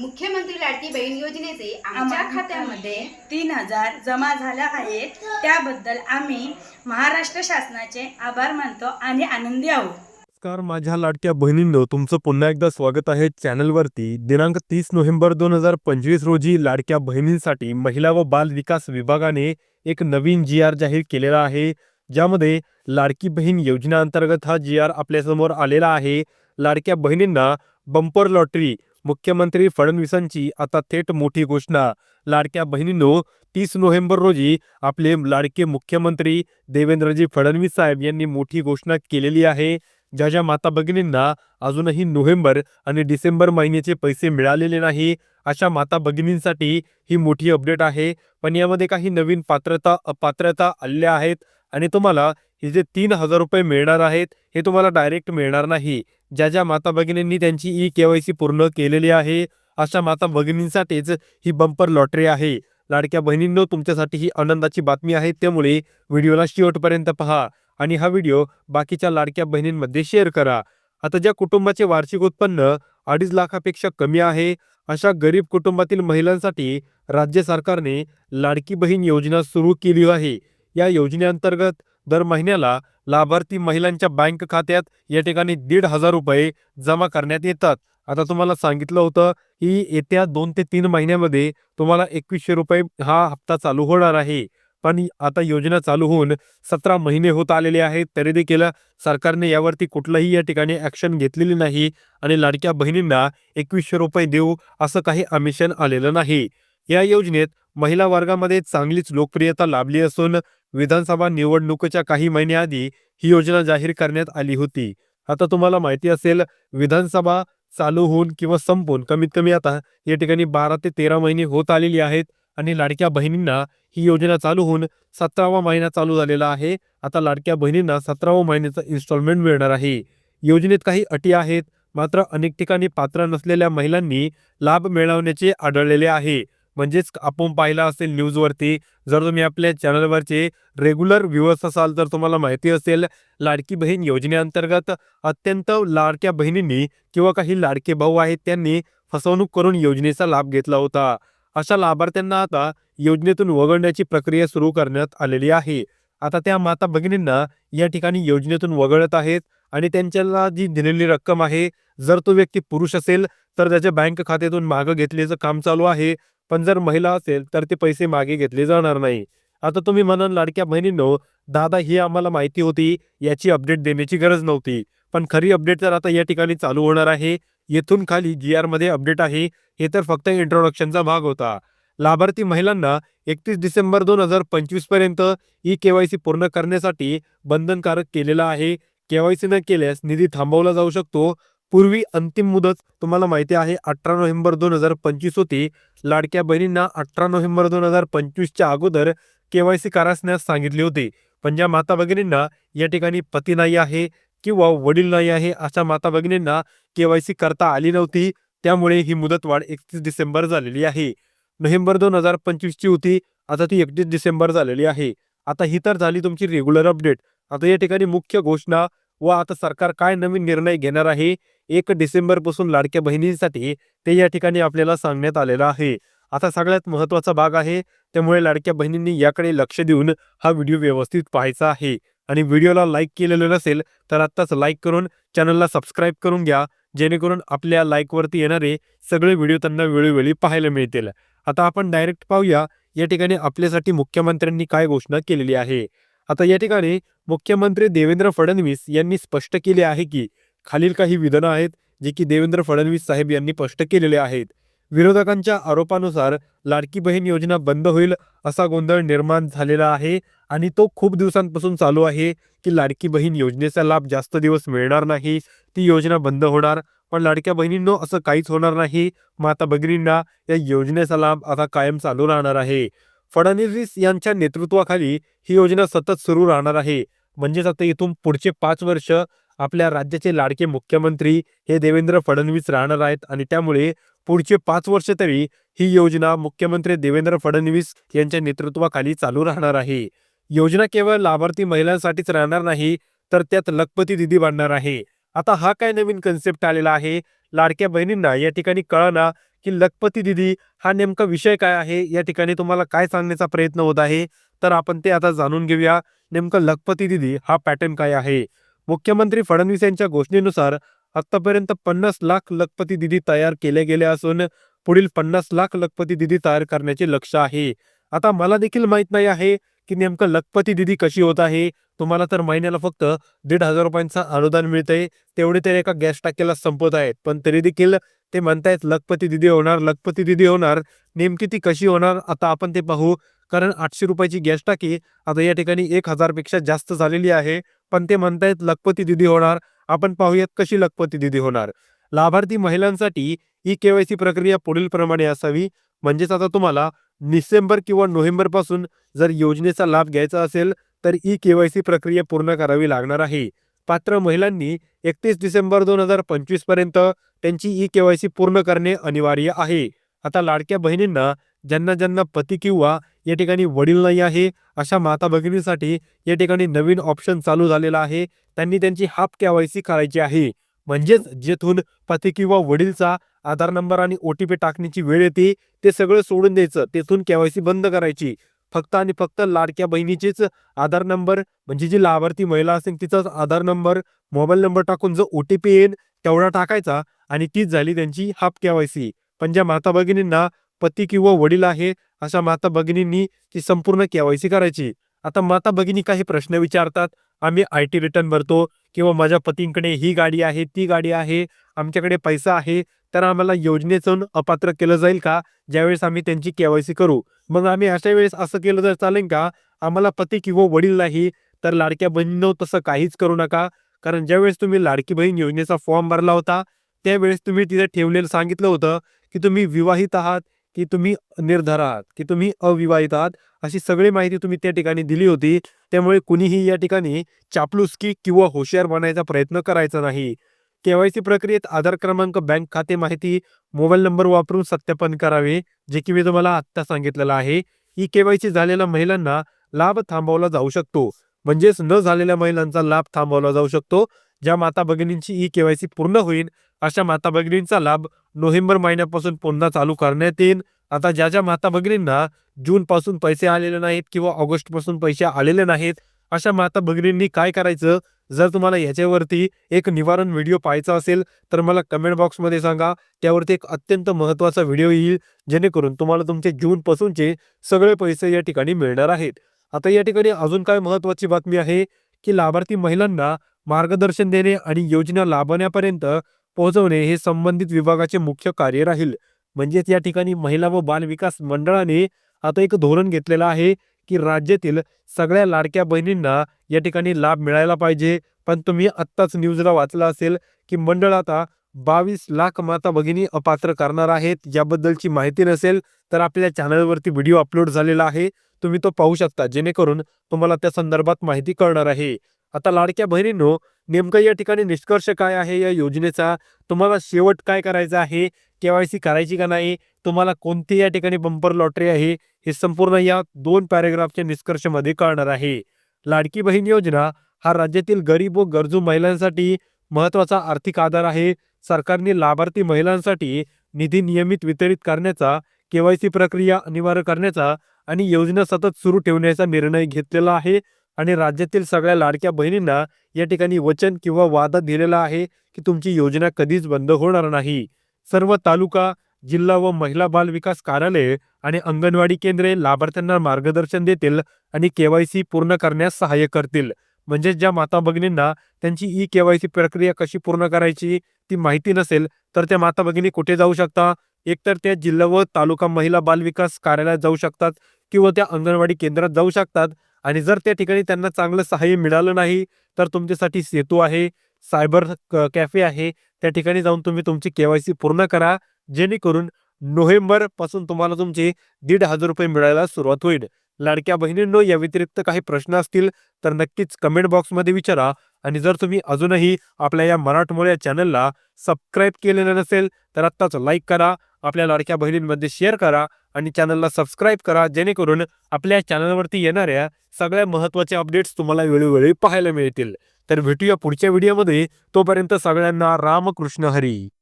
मुख्यमंत्री लाडकी बहीण योजनेचे आमच्या खात्यामध्ये 3000 जमा झाल्या आहेत. त्याबद्दल आम्ही महाराष्ट्र शासनाचे आभार मानतो आणि आनंदी आहोत. नमस्कार माझ्या लाडक्या बहिणींनो, तुमचं पुन्हा एकदा स्वागत आहे चॅनलवरती. दिनांक 30 नोव्हेंबर 2025 रोजी लाडक्या बहिणींसाठी महिला व बाल विकास विभागाने एक नवीन GR जाहीर केलेला आहे, ज्यामध्ये लाडकी बहीण योजनेअंतर्गत हा GR आपल्यासमोर आलेला आहे. लाडक्या बहिणींना बंपर लॉटरी. मुख्यमंत्री फडणवीसांची आता थेट मोठी घोषणा. लाडक्या बहिणींनो, 30 नोव्हेंबर रोजी आपले लाडके मुख्यमंत्री देवेंद्रजी फडणवीस साहेब यांनी मोठी घोषणा केलेली आहे. ज्या माता भगिनींना अजूनही नोव्हेंबर आणि डिसेंबर महिन्याचे पैसे मिळालेले नाही, अशा माता भगिनींसाठी ही मोठी अपडेट आहे. पण यामध्ये काही नवीन पात्रता अपात्रता आल्या आहेत आणि तुम्हाला हे जे 3000 रुपये मिळणार आहेत हे तुम्हाला डायरेक्ट मिळणार नाही. ज्या माता भगिनींनी त्यांची KYC पूर्ण केलेली आहे, अशा माता भगिनींसाठीच ही बंपर लॉटरी आहे. लाडक्या बहिणींनो, तुमच्यासाठी ही आनंदाची बातमी आहे, त्यामुळे व्हिडिओला शेवटपर्यंत पहा आणि हा व्हिडिओ बाकीच्या लाडक्या बहिणींमध्ये शेअर करा. आता ज्या कुटुंबाचे वार्षिक उत्पन्न 2.5 लाखापेक्षा कमी आहे, अशा गरीब कुटुंबातील महिलांसाठी राज्य सरकारने लाडकी बहीण योजना सुरू केली आहे. या योजनेअंतर्गत दर महिन्याला लाभार्थी महिलांच्या बँक खात्यात या ठिकाणी 1,500 रुपये जमा करण्यात येतात. आता तुम्हाला सांगितलं होतं की येत्या 2 ते 3 महिन्यामध्ये तुम्हाला 2100 रुपये हा हप्ता चालू होणार आहे. पण आता योजना चालू होऊन 17 महिने होत आलेले आहेत, तरी देखील सरकारने यावरती कुठलंही या ठिकाणी ॲक्शन घेतलेली नाही आणि लाडक्या बहिणींना 2100 रुपये देऊ असं काही आमिषण आलेलं नाही. या योजनेत महिला वर्गामध्ये चांगलीच लोकप्रियता लाभली असून विधानसभा निवडणुकीच्या काही महिन्याआधी ही योजना जाहीर करण्यात आली होती. आता तुम्हाला माहिती असेल, विधानसभा चालू होऊन किंवा संपून कमीत कमी आता या ठिकाणी 12 ते 13 महिने होत आलेली आहेत आणि लाडक्या बहिणींना ही योजना चालू होऊन 17वा महिना चालू झालेला आहे. आता लाडक्या बहिणींना 17वा महिन्याचा इन्स्टॉलमेंट मिळणार आहे. योजनेत काही अटी आहेत, मात्र अनेक ठिकाणी पात्र नसलेल्या महिलांनी लाभ मिळवण्याचे आढळलेले आहे. म्हणजेच आपण पाहिलं असेल न्यूजवरती, जर तुम्ही आपल्या चॅनलवरचे रेग्युलर व्ह्युअर्स असाल तर तुम्हाला माहिती असेल, लाडकी बहीण योजनेअंतर्गत अत्यंत लाडक्या बहिणींनी किंवा काही लाडके भाऊ आहेत त्यांनी फसवणूक करून योजनेचा लाभ घेतला होता. अशा लाभार्थ्यांना आता योजनेतून वगळण्याची प्रक्रिया सुरू करण्यात आलेली आहे. आता त्या माता भगिनींना या ठिकाणी योजनेतून वगळत आहेत आणि त्यांच्याला जी दिलेली रक्कम आहे, जर तो व्यक्ती पुरुष असेल तर त्याच्या बँक खात्यातून मागं घेतल्याचं काम चालू आहे, पण जर महिला असेल तर ते पैसे मागे घेतले जाणार नाही. आता तुम्ही म्हणाल, लाडक्या बहिणींनो, दादा ही आम्हाला माहिती होती, याची अपडेट देण्याची गरज नव्हती. पण खरी अपडेट तर आता या ठिकाणी चालू होणार आहे. येथून खाली GR मध्ये अपडेट आहे. हे तर फक्त इंट्रोडक्शनचा भाग होता. लाभार्थी महिलांना 31 डिसेंबर 2025 पर्यंत KYC पूर्ण करण्यासाठी बंधनकारक केलेला आहे. KYC न केल्यास निधी थांबवला जाऊ शकतो. पूर्वी अंतिम मुदत तुम्हाला माहिती आहे 18 नोव्हेंबर 2025 होती. लाडक्या बहिणींना 18 नोव्हेंबर 2025च्या अगोदर KYC करासण्यास सांगितले होते. पण ज्या माता भगिनींना या ठिकाणी पती नाही आहे किंवा वडील नाही आहे, अशा माता भगिनींना KYC करता आली नव्हती, त्यामुळे ही मुदतवाढ 31 डिसेंबर झालेली आहे. नोव्हेंबर 2025 ची होती, आता ती 31 डिसेंबर झालेली आहे. आता ही तर झाली तुमची रेग्युलर अपडेट. आता या ठिकाणी मुख्य घोषणा व आता सरकार काय नवीन निर्णय घेणार आहे 1 डिसेंबर पासून लाडक्या बहिणींसाठी, ते या ठिकाणी आपल्याला सांगण्यात आलेलं आहे. आता सगळ्यात महत्त्वाचा भाग आहे, त्यामुळे लाडक्या बहिणींनी याकडे लक्ष देऊन हा व्हिडिओ व्यवस्थित पाहायचा आहे. आणि व्हिडिओला लाईक केलेलं नसेल तर आत्ताच लाईक करून चॅनलला सबस्क्राईब करून घ्या, जेणेकरून आपल्या लाईकवरती येणारे सगळे व्हिडिओ त्यांना वेळोवेळी पाहायला मिळतील. आता आपण डायरेक्ट पाहूया या ठिकाणी आपल्यासाठी मुख्यमंत्र्यांनी काय घोषणा केलेली आहे. आता या ठिकाणी मुख्यमंत्री देवेंद्र फडणवीस यांनी स्पष्ट केले आहे की खालील काही विधानं आहेत जे की देवेंद्र फडणवीस साहेब यांनी स्पष्ट केलेले आहेत. विरोधकांच्या आरोपानुसार लाडकी बहीण योजना बंद होईल असा गोंधळ निर्माण झालेला आहे आणि तो खूप दिवसांपासून चालू आहे की लाडकी बहीण योजनेचा लाभ जास्त दिवस मिळणार नाही, ती योजना बंद होणार. पण लाडक्या बहिणींनो, असं काहीच होणार नाही. माता भगिनींना या योजनेचा लाभ आता कायम चालू राहणार आहे. फडणवीस यांच्या नेतृत्वाखाली ही योजना सतत सुरू राहणार आहे. म्हणजेच आता इथून पुढचे 5 वर्ष आपल्या राज्याचे लाडके मुख्यमंत्री हे देवेंद्र फडणवीस राहणार आहेत आणि त्यामुळे पुढचे 5 वर्ष तरी ही योजना मुख्यमंत्री देवेंद्र फडणवीस यांच्या नेतृत्वाखाली चालू राहणार आहे. योजना केवळ लाभार्थी महिलांसाठीच राहणार नाही, तर त्यात लखपती दिदी वाढणार आहे. आता हा काय नवीन कन्सेप्ट आलेला आहे, लाडक्या बहिणींना या ठिकाणी कळना की लखपती दिदी हा नेमका विषय काय आहे, या ठिकाणी तुम्हाला काय सांगण्याचा प्रयत्न होत आहे, तर आपण ते आता जाणून घेऊया. नेमकं लखपती दिदी हा पॅटर्न काय आहे. मुख्यमंत्री फडणवीस यांच्या घोषणेनुसार आतापर्यंत 50 लाख लखपती दिदी तयार केले गेले असून पुढील 50 लाख लखपती दिदी तयार करण्याचे लक्ष्य आहे. आता मला देखील माहित नाही आहे की नेमकं लखपती दिदी कशी होत आहे. तुम्हाला तर महिन्याला फक्त 1,500 रुपयांचा अनुदान मिळतंय, तेवढे ते एका गॅस टाकीला संपत आहेत. पण तरी देखील ते म्हणतायत लखपती दिदी होणार, लखपती दिदी होणार. नेमकी ती कशी होणार आता आपण ते पाहू. कारण 800 रुपयाची गॅस टाकी आता या ठिकाणी 1,000 पेक्षा जास्त झालेली आहे. पण ते म्हणतायत लखपती दिदी होणार. आपण पाहूयात कशी लखपती दिदी होणार. लाभार्थी महिलांसाठी ई-केवायसी प्रक्रिया पुढील प्रमाणे असावी. म्हणजेच आता तुम्हाला डिसेंबर किंवा नोव्हेंबर पासून जर योजनेचा लाभ घ्यायचा असेल तर ई-केवायसी प्रक्रिया पूर्ण करावी लागणार आहे. पात्र महिलांनी 31 डिसेंबर 2025 पर्यंत त्यांची ई-केवायसी पूर्ण करणे अनिवार्य आहे. आता लाडक्या बहिणींना ज्यांना ज्यांना पती किंवा या ठिकाणी वडील नाही आहे अशा माता भगिनींसाठी या ठिकाणी नवीन ऑप्शन चालू झालेला आहे. त्यांनी त्यांची हाफ केवायसी करायची आहे. म्हणजेच जेथून पती किंवा वडीलचा आधार नंबर आणि OTP टाकण्याची वेळ येते ते सगळं सोडून द्यायचं. तेथून केवायसी बंद करायची. फक्त आणि फक्त लाडक्या बहिणीचेच आधार नंबर, म्हणजे जी लाभार्थी महिला असेल तिचाच आधार नंबर, मोबाईल नंबर टाकून जो OTP येईल तेवढा टाकायचा आणि तीच झाली त्यांची हाफ केवायसी. पण ज्या माता भगिनींना पती किंवा वडील आहे अशा माता भगिनींनी ती संपूर्ण केवायसी करायची. आता माता भगिनी काही प्रश्न विचारतात. आम्ही IT रिटर्न भरतो किंवा माझ्या पतींकडे ही गाडी आहे, ती गाडी आहे, आमच्याकडे पैसा आहे, तर आम्हाला योजनेतून अपात्र केलं जाईल का ज्यावेळेस आम्ही त्यांची केवायसी करू. मग आम्ही अशा वेळेस असं केलं तर चालेल का. आम्हाला पती किंवा वडील नाही, तर लाडक्या बहिणींनो तसं काहीच करू नका. कारण ज्यावेळेस तुम्ही लाडकी बहीण योजनेचा फॉर्म भरला होता त्यावेळेस तुम्ही तिथे ठेवलेलं सांगितलं होतं की तुम्ही विवाहित आहात, की तुम्ही निर्धार आहात, की तुम्ही अविवाहित आहात, अशी सगळी माहिती तुम्ही त्या ठिकाणी दिली होती. त्यामुळे कुणीही या ठिकाणी चापलुसकी किंवा हुशार बनायचा प्रयत्न करायचा नाही. केवायसी प्रक्रियेत आधार क्रमांक, बँक खाते माहिती, मोबाईल नंबर वापरून सत्यापन करावे, जे की मी तुम्हाला आत्ता सांगितलेलं आहे. ही केवायसी झालेल्या महिलांना लाभ थांबवला जाऊ शकतो. म्हणजेच न झालेल्या महिलांचा लाभ थांबवला जाऊ शकतो. ज्या माता भगिनींची ई केवायसी पूर्ण होईल अशा माता भगिनींचा लाभ नोव्हेंबर महिन्यापासून पुन्हा चालू करण्यात येईल. आता ज्या ज्या माता भगिनींना जून पासून पैसे आलेले नाहीत किंवा ऑगस्ट पासून पैसे आलेले नाहीत अशा माता भगिनींनी काय करायचं. जर तुम्हाला याच्यावरती एक निवारण व्हिडिओ पाहायचा असेल तर मला कमेंट बॉक्समध्ये सांगा. त्यावरती एक अत्यंत महत्त्वाचा व्हिडिओ येईल जेणेकरून तुम्हाला तुमचे जून पासूनचे सगळे पैसे या ठिकाणी मिळणार आहेत. आता या ठिकाणी अजून काय महत्त्वाची बातमी आहे की लाभार्थी महिलांना मार्गदर्शन देणे आणि योजना लाभण्यापर्यंत पोहोचवणे हे संबंधित विभागाचे मुख्य कार्य राहील. म्हणजेच या ठिकाणी महिला व बाल विकास मंडळाने आता एक धोरण घेतलेलं आहे की राज्यातील सगळ्या लाडक्या बहिणींना या ठिकाणी लाभ मिळायला पाहिजे. पण तुम्ही आत्ताच न्यूजला वाचलं असेल की मंडळ आता 22 लाख माता भगिनी अपात्र करणार आहेत. याबद्दलची माहिती नसेल तर आपल्या चॅनलवरती व्हिडिओ अपलोड झालेला आहे, तुम्ही तो पाहू शकता, जेणेकरून तुम्हाला त्या संदर्भात माहिती कळणार आहे. आता लाडक्या बहिणींनो, नेमकं या ठिकाणी निष्कर्ष काय आहे या योजनेचा, तुम्हाला शेवट काय करायचं आहे, केवायसी करायची का नाही, तुम्हाला कोणती या ठिकाणी बंपर लॉटरी आहे, हे संपूर्ण या 2 पॅरेग्राफच्या निष्कर्षामध्ये कळणार आहे. लाडकी बहीण योजना हा राज्यातील गरीब व गरजू महिलांसाठी महत्त्वाचा आर्थिक आधार आहे. सरकारने लाभार्थी महिलांसाठी निधी नियमित वितरित करण्याचा, केवायसी प्रक्रिया अनिवार्य करण्याचा आणि योजना सतत सुरू ठेवण्याचा निर्णय घेतलेला आहे. आणि राज्यातील सगळ्या लाडक्या बहिणींना या ठिकाणी वचन किंवा वादा दिलेला आहे की तुमची योजना कधीच बंद होणार नाही. सर्व तालुका, जिल्हा व महिला बाल विकास कार्यालय आणि अंगणवाडी केंद्रे लाभार्थ्यांना मार्गदर्शन देतील आणि केवायसी पूर्ण करण्यास सहाय्य करतील. म्हणजे ज्या माता भगिनींना त्यांची ई केवायसी प्रक्रिया कशी पूर्ण करायची ती माहिती नसेल तर त्या माता भगिनी कुठे जाऊ शकता, एकतर त्या जिल्हा व तालुका महिला बाल विकास कार्यालयात जाऊ शकतात किंवा त्या अंगणवाडी केंद्रात जाऊ शकतात. आणि जर त्या ठिकाणी त्यांना चांगलं सहाय्य मिळालं नाही तर तुमच्यासाठी सेतू आहे, सायबर कॅफे आहे, त्या ठिकाणी जाऊन तुम्ही तुमची केवायसी पूर्ण करा, जेणेकरून नोव्हेंबर पासून तुम्हाला तुमचे 1,500 रुपये मिळायला सुरुवात होईल. लाडक्या बहिणींनो, या व्यतिरिक्त काही प्रश्न असतील तर नक्कीच कमेंट बॉक्समध्ये विचारा. आणि जर तुम्ही अजूनही आपल्या या मराठमोळ्या या चॅनलला सबस्क्राईब केलेलं नसेल तर आत्ताच लाईक करा, आपल्या लाडक्या बहिणींमध्ये शेअर करा आणि चॅनलला सबस्क्राईब करा, जेणेकरून आपल्या चॅनलवरती येणाऱ्या सगळ्या महत्त्वाच्या अपडेट्स तुम्हाला वेळोवेळी पाहायला मिळतील. तर भेटूया पुढच्या व्हिडिओमध्ये. तोपर्यंत सगळ्यांना रामकृष्ण हरी.